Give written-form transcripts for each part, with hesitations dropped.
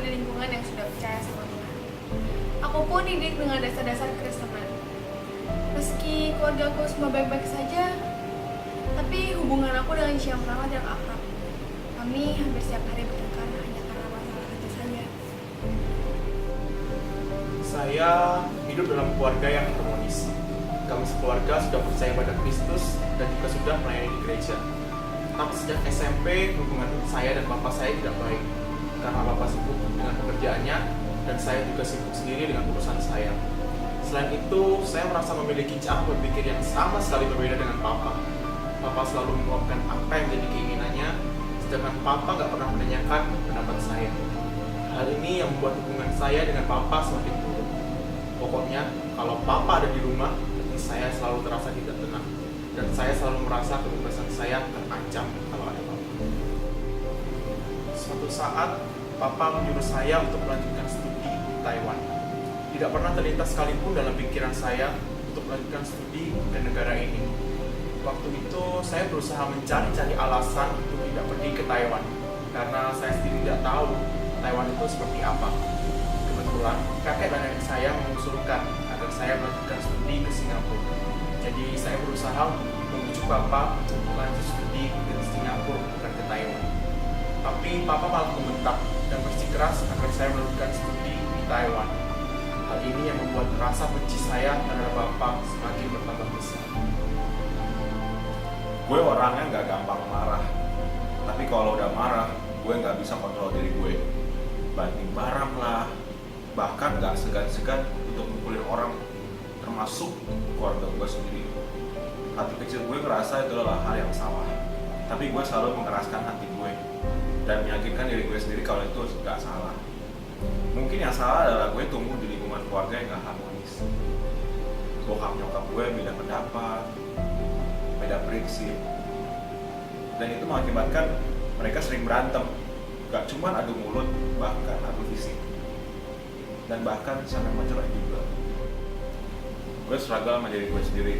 di lingkungan yang sudah percaya sama Tuhan. Aku pun dididik dengan dasar-dasar Kristenan. Meski keluargaku semua baik-baik saja, tapi hubungan aku dengan Syam Rahmat yang akrab. Kami hampir setiap hari bertengkar hanya karena masalah kecil saja. Saya hidup dalam keluarga yang harmonis. Kami sekeluarga sudah percaya pada Kristus dan juga sudah melayani di gereja. Tapi sejak SMP, hubungan saya dan bapak saya tidak baik. Karena bapak sibuk dengan pekerjaannya dan saya juga sibuk sendiri dengan urusan saya. Selain itu, saya merasa memiliki cara berpikir yang sama sekali berbeda dengan papa. Papa selalu meluapkan apa yang jadi keinginannya, sedangkan papa gak pernah menanyakan pendapat saya. Hal ini yang membuat hubungan saya dengan papa semakin buruk. Pokoknya, kalau papa ada di rumah, saya selalu terasa tidak tenang. Dan saya selalu merasa kebebasan saya terancam kalau ada papa. Suatu saat, papa menyuruh saya untuk melanjutkan studi di Taiwan. Tidak pernah terlintas sekalipun dalam pikiran saya untuk melanjutkan studi di negara ini. Waktu itu, saya berusaha mencari-cari alasan untuk tidak pergi ke Taiwan. Karena saya sendiri tidak tahu Taiwan itu seperti apa. Kebetulan, kakek dan nenek saya mengusulkan agar saya melanjutkan studi ke Singapura. Jadi saya berusaha membujuk papa untuk lanjut studi ke Singapura bukan ke Taiwan. Tapi papa malah membentak dan bersikeras agar saya melanjutkan studi di Taiwan. Hal ini yang membuat rasa benci saya terhadap papa semakin bertambah besar. Gue orangnya nggak gampang marah, tapi kalau udah marah, gue nggak bisa kontrol diri gue. Banting barang lah, bahkan nggak segan-segan untuk mukulin orang, termasuk keluarga gue sendiri. Hati kecil gue ngerasa itu adalah hal yang salah, tapi gue selalu mengeraskan hati gue dan meyakinkan diri gue sendiri kalau itu nggak salah. Mungkin yang salah adalah gue tumbuh di lingkungan keluarga yang nggak harmonis. Bokap nyokap gue beda pendapat, beda prinsip, dan itu mengakibatkan mereka sering berantem. Gak cuma adu mulut, bahkan adu fisik, dan bahkan sampai mencerai juga. Gue struggle sama diri gue sendiri.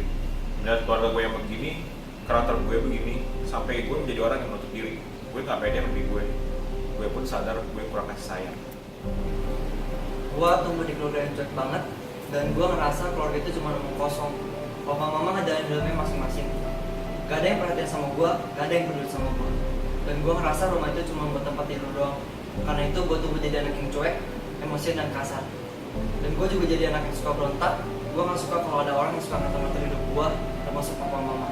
Melihat keluarga gue yang begini, karakter gue begini, sampai gue menjadi orang yang menutup diri. Gue gak pede sama diri gue. Gue pun sadar gue kurang kasih sayang. Gue tumbuh di keluarga yang cuek banget, dan gue ngerasa keluarga itu cuma omong kosong. Papa mama ngejalanin hidupnya masing-masing. Gak ada yang perhatian sama gue, gak ada yang peduli sama gue. Dan gue ngerasa rumah itu cuma buat tempat tidur doang. Karena itu gue tumbuh jadi anak yang cuek, emosian dan kasar. Dan gue juga jadi anak yang suka berontak. Gue gak suka kalau ada orang yang suka ngatur-ngatur hidup gue, termasuk papa mama.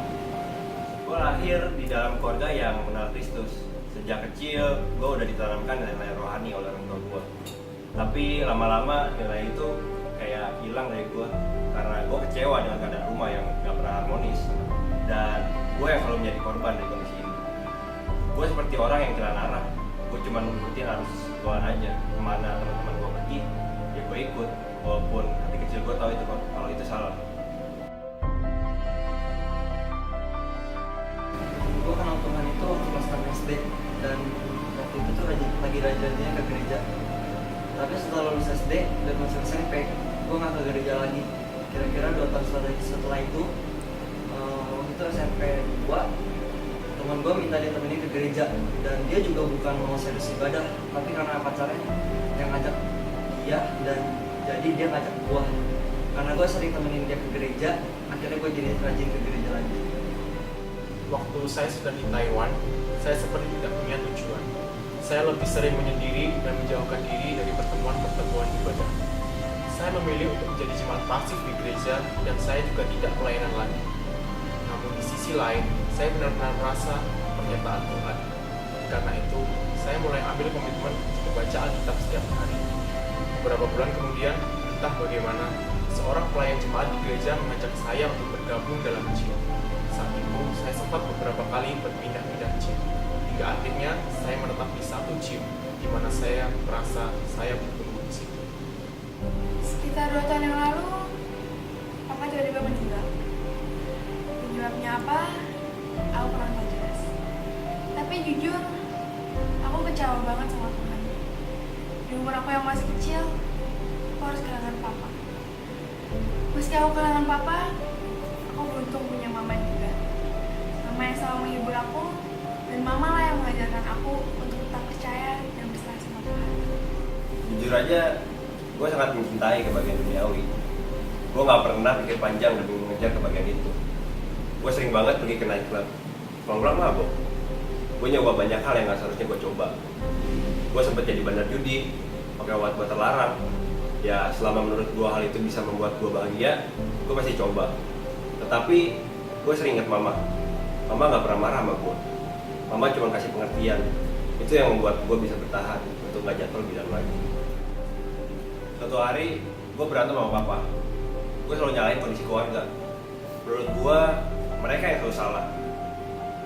Gue lahir di dalam keluarga yang mengenal Kristus. Sejak kecil, gue udah ditanamkan nilai-nilai rohani oleh orang tua gue. Tapi lama-lama nilai itu kayak hilang dari gue. Karena gue kecewa dengan keadaan rumah yang gak pernah harmonis. Dan gue yang selalu menjadi korban dari kondisi ini. Gue seperti orang yang kehilangan arah. Gue cuma ngikutin arus Tuhan aja. Kemana teman-teman gue pergi, ya gue ikut. Walaupun hati kecil gue tahu itu kalau itu salah. Gue kenal Tuhan itu waktu kelas 6 SD, dan waktu itu tuh lagi rajin-rajinnya ke gereja. Tapi setelah lulus SD dan masuk SMP, gue gak ke gereja lagi. Kira-kira 2 tahun setelah itu, waktu itu SMP 2, teman gue minta dia temenin ke gereja. Dan dia juga bukan mau serius ibadah, tapi karena pacarnya yang ngajak dia, dan jadi dia ngajak gue. Karena gue sering temenin dia ke gereja, akhirnya gue jadi rajin ke gereja lagi. Waktu saya sedang di Taiwan, saya seperti tidak punya tujuan. Saya lebih sering menyendiri dan menjauhkan diri dari pertemuan-pertemuan ibadah. Saya memilih untuk menjadi jemaat pasif di gereja dan saya juga tidak pelayanan lagi. Namun di sisi lain, saya benar-benar merasa pernyataan Tuhan. Karena itu, saya mulai ambil komitmen untuk membaca Alkitab setiap hari. Beberapa bulan kemudian, entah bagaimana, seorang pelayan jemaat di gereja mengajak saya untuk bergabung dalam gym. Saat itu, saya sempat beberapa kali berpindah-pindah gym. Hingga akhirnya, saya menetap di satu gym, di mana saya merasa saya bertumbuh di situ. Sekitar 2 tahun yang lalu, papa tiba-tiba meninggal. Penyebabnya apa? Aku kurang tahu jelas. Tapi jujur, aku kecewa banget sama Tuhan. Di umur aku yang masih kecil, aku harus kehilangan papa. Meski aku kehilangan papa, aku beruntung punya mama juga. Mama yang selalu menghibur aku, dan mama lah yang mengajarkan aku untuk tetap percaya dan berserah sama Tuhan. Jujur aja, gue sangat mencintai kebahagiaan duniawi. Gue gak pernah pikir panjang demi mengejar kebahagiaan itu. Gue sering banget pergi ke nightclub, pulang-pulang mabok. Gue nyoba banyak hal yang gak seharusnya gue coba. Gue sempet jadi bandar judi, pakai obat-obat terlarang. Ya selama menurut gue hal itu bisa membuat gue bahagia, gue pasti coba. Tetapi gue sering ingat mama. Mama gak pernah marah sama gue. Mama cuma kasih pengertian. Itu yang membuat gue bisa bertahan untuk gak jatuh lebih dalam lagi. Suatu hari gue berantem sama papa. Gue selalu nyalain kondisi keluarga. Menurut gue mereka yang selalu salah.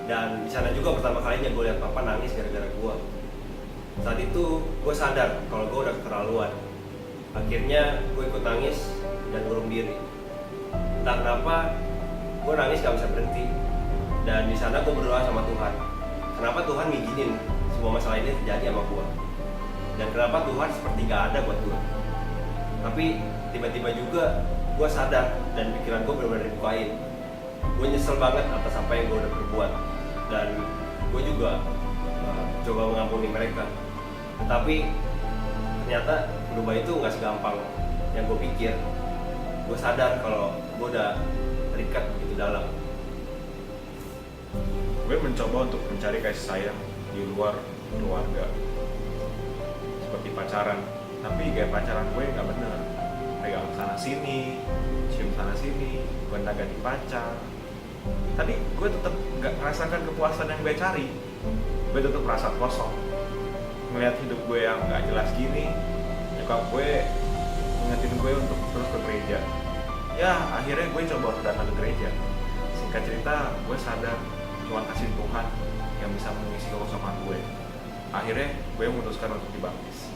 Dan di sana juga pertama kalinya gue lihat papa nangis gara-gara gue. Saat itu gue sadar kalau gue udah keterlaluan. Akhirnya gue ikut nangis dan ngurung diri. Entah kenapa gue nangis gak bisa berhenti. Dan di sana gue berdoa sama Tuhan. Kenapa Tuhan ngizinin semua masalah ini terjadi sama gue? Dan kenapa Tuhan seperti gak ada buat gue? Tapi tiba-tiba juga gue sadar dan pikiran gue benar-benar dibukain. Gue nyesel banget atas apa yang gue udah perbuat. Dan gue juga coba mengampuni mereka. Tetapi ternyata berubah itu gak segampang yang gue pikir. Gue sadar kalau gue udah terikat begitu dalam. Gue mencoba untuk mencari kasih sayang di luar keluarga, seperti pacaran. Tapi kayak pacaran gue nggak bener, pegang sana sini, cium sana sini, gonta ganti pacar. Tapi gue tetap nggak merasakan kepuasan yang gue cari. Gue tetap merasa kosong. Melihat hidup gue yang nggak jelas gini, nyokap gue ngingetin gue untuk terus ke gereja. Ya akhirnya gue coba datang ke gereja. Singkat cerita, gue sadar cuma kasih Tuhan yang bisa mengisi kekosongan gue. Akhirnya gue memutuskan untuk dibaptis.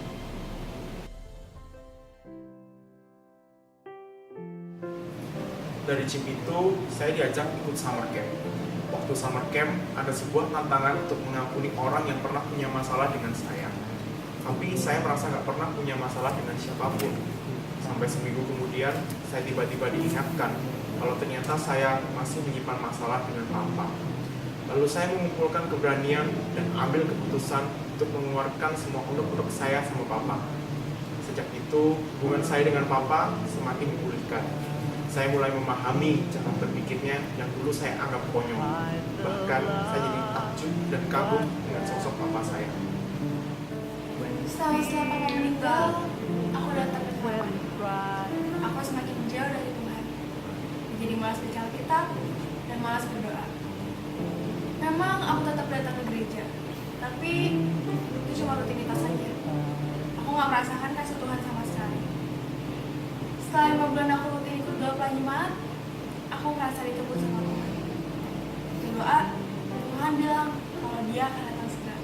Dari CIM itu, saya diajak ikut summer camp. Waktu summer camp, ada sebuah tantangan untuk mengampuni orang yang pernah punya masalah dengan saya. Tapi saya merasa nggak pernah punya masalah dengan siapapun. Sampai seminggu kemudian, saya tiba-tiba diingatkan kalau ternyata saya masih menyimpan masalah dengan papa. Lalu saya mengumpulkan keberanian dan ambil keputusan untuk mengeluarkan semua unek-unek saya sama papa. Sejak itu, hubungan saya dengan papa semakin dipulihkan. Saya mulai memahami cara berpikirnya yang dulu saya anggap konyol. Bahkan saya jadi takjub dan kagum dengan sosok papa saya. Setelah papa meninggal, aku datang ke Tuhan. Aku semakin jauh dari Tuhan. Jadi malas baca Alkitab dan malas berdoa. Memang aku tetap datang ke gereja, tapi itu cuma rutinitas saja. Aku nggak merasakan kasih Tuhan sama sekali. Setelah 5 bulan aku rutin ikut doa Jumat, aku merasa dijemput sama Tuhan. Di doa, Tuhan bilang kalau Dia akan datang segera.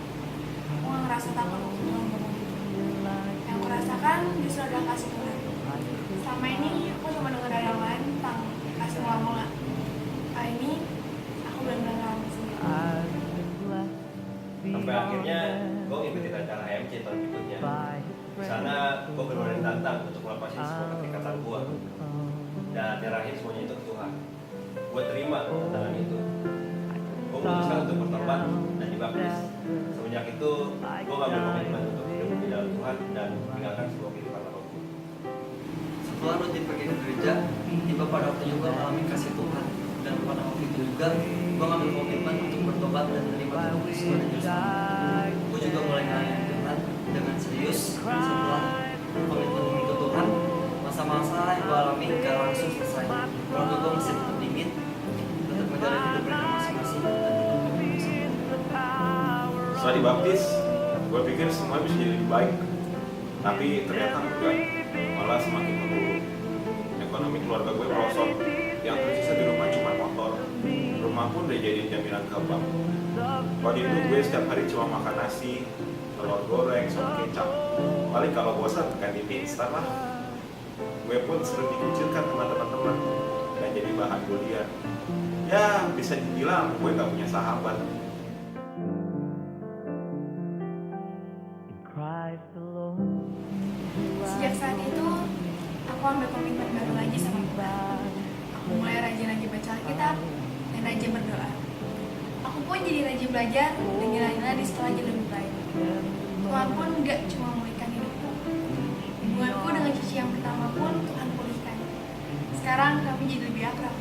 Aku nggak ngerasa takut waktu Tuhan ngomong gitu. Yang aku rasakan justru adalah kasih Tuhan. Selama ini aku cuma dengar dari yang lain tentang kasih mula-mula. Kali ini aku benar-benar ngalamin sendiri. Sampai akhirnya gue ngikutin acara HMC tahun berikutnya. Di sana gue benar-benar ditantang untuk melepasin semua keterikatan gue dan nyerahin semuanya itu ke Tuhan. Gue terima tantangan itu. Gue memutuskan untuk bertobat dan dibaptis. Semenjak itu gue ngambil komitmen untuk hidup di dalam Tuhan dan meninggalkan sebuah kehidupan apapun. Setelah rutin pergi ke gereja, tiba pada waktunya gue mengalami kasih Tuhan. Dan pada waktu itu juga, gue ngambil komitmen untuk bertobat dan menerima Tuhan Yesus sebagai Juru Selamat. Gue juga mulai melayani Tuhan dengan serius. Setelah komitmen itu Tuhan, masa-masa yang gue alami gak langsung selesai. Keluarga gue masih tetap dingin, tetap menjalani hidup mereka masing-masing dan tetap bersama. Setelah dibaptis, gue pikir semua bisa jadi lebih baik. Tapi ternyata enggak, malah semakin memburuk. Ekonomi keluarga gue merosot. Yang tersisa di rumah cuma motor. Rumah pun udah jadi jaminan ke bank. Waktu itu gue setiap hari cuma makan nasi, telur goreng, sama kecap. Paling kalau bosan makan mie instan lah. Gue pun sering dikucilkan sama teman-teman dan jadi bahan bulian. Ya bisa dibilang gue gak punya sahabat. Sejak saat itu, aku ambil komitmen baru lagi sama Tuhan. Aku mulai rajin-rajin baca Alkitab dan rajin berdoa. Aku pun jadi rajin belajar dan nilai-nilai di sekolah jadi lebih baik. Tuhan pun gak cuma memulihkan hidupku, Tasya yang pertama pun Tuhan pulihkan. Sekarang kami jadi lebih akrab.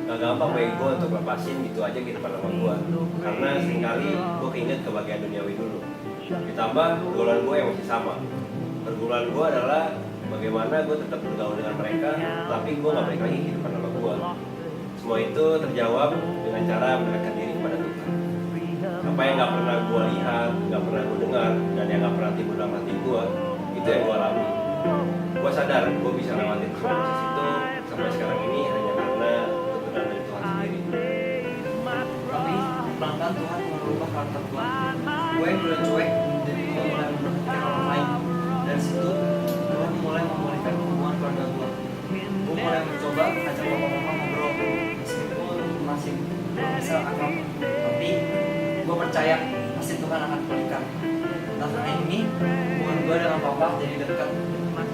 Gak gampang bagi gue untuk lepasin gitu aja di depan nama gue, karena seringkali gue keinget kebahagiaan duniawi dulu. Ditambah pergaulan gue yang masih sama. Pergaulan gue adalah bagaimana gue tetap bergaul dengan mereka, tapi gue gak balik lagi di depan nama gue. Semua itu terjawab dengan cara mendekatkan diri kepada Tuhan. Apa yang gak pernah gue lihat, gak pernah gue dengar, dan yang gak pernah timbul dalam hati gue, itu yang gue alami. Gue sadar gue bisa lewatin proses itu sampai sekarang ini hanya karena tuntunan dari Tuhan sendiri. Tapi pelan-pelan Tuhan merubah karakter gue. Gue yang dulu cuek, jadi gue mulai memperhatikan orang lain. Dari situ Tuhan mulai memulihkan hubungan keluarga gue. Gue mulai mencoba ngajak papa-papa ngobrol, meskipun masih belum bisa akrab. Tapi gue percaya pasti Tuhan akan pulihkan. Tahun ini hubungan gue dengan papa jadi dekat.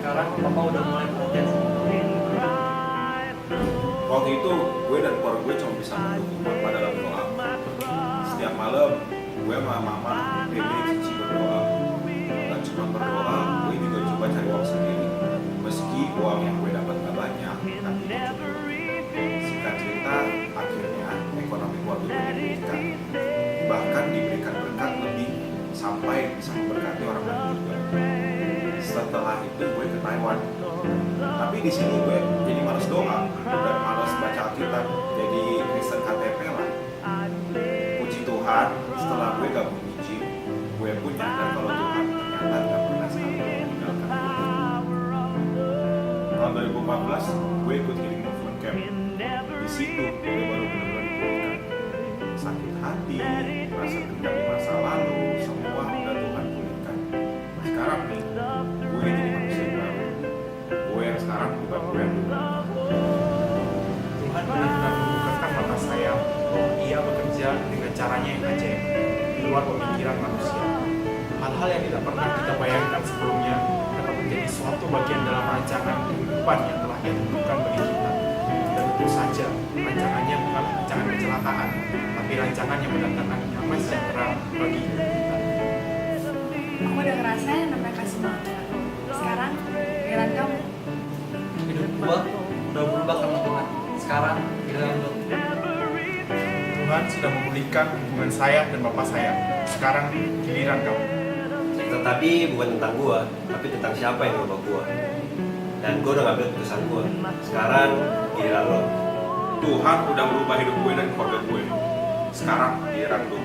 Sekarang papa udah mulai perhatian sama gue. Waktu itu gue dan keluarga gue cuma bisa mendukung papa dalam doa. Setiap malam gue sama mama Dewi Cici berdoa. Gak cuma berdoa, gue juga coba cari uang sendiri. Meski uang yang gue dapat gak banyak, tapi cukup. Singkat cerita, akhirnya ekonomi keluarga gue dipulihkan. Bahkan diberikan berkat lebih sampai bisa memberkati orang lain juga. Setelah itu gue ke Taiwan. Tapi di sini gue jadi malas doa dan malas baca Alkitab, jadi Kristen KTP lah. Puji Tuhan, setelah gue gabung di gym, gue pun nyadar kalau Tuhan ternyata gak pernah sekali meninggalkan gue. Tahun 2014, gue ikut healing movement camp. Di situ gue baru benar-benar dipulihkan. Sakit hati, rasa dendam di masa lalu, semua udah Tuhan pulihkan. Sekarang nih, gue jadi manusia yang baru. Gue yang sekarang bukan gue yang dulu. Tuhan benar-benar membukakan mata saya bahwa Ia bekerja dengan caranya yang ajaib, di luar pemikiran manusia. Hal-hal yang tidak pernah kita bayangkan sebelumnya dapat menjadi suatu bagian dalam rancangan kehidupan yang telah Ia tentukan bagi kita. Dan tentu saja, rancangannya bukan rancangan kecelakaan, tapi rancangan yang mendatangkan damai sejahtera bagi hidup kita. Aku udah ngerasain namanya kasih Tuhan. Sekarang giliran kamu. Hidup gue udah berubah karena Tuhan. Sekarang giliran lu. Tuhan sudah memulihkan hubungan saya dan bapak saya. Sekarang giliran kamu. Tetapi bukan tentang gue, tapi tentang siapa yang merubah gue. Dan gue udah ngambil keputusan gue. Sekarang giliran lo. Tuhan udah merubah hidup gue dan keluarga gue. Sekarang giliran lu.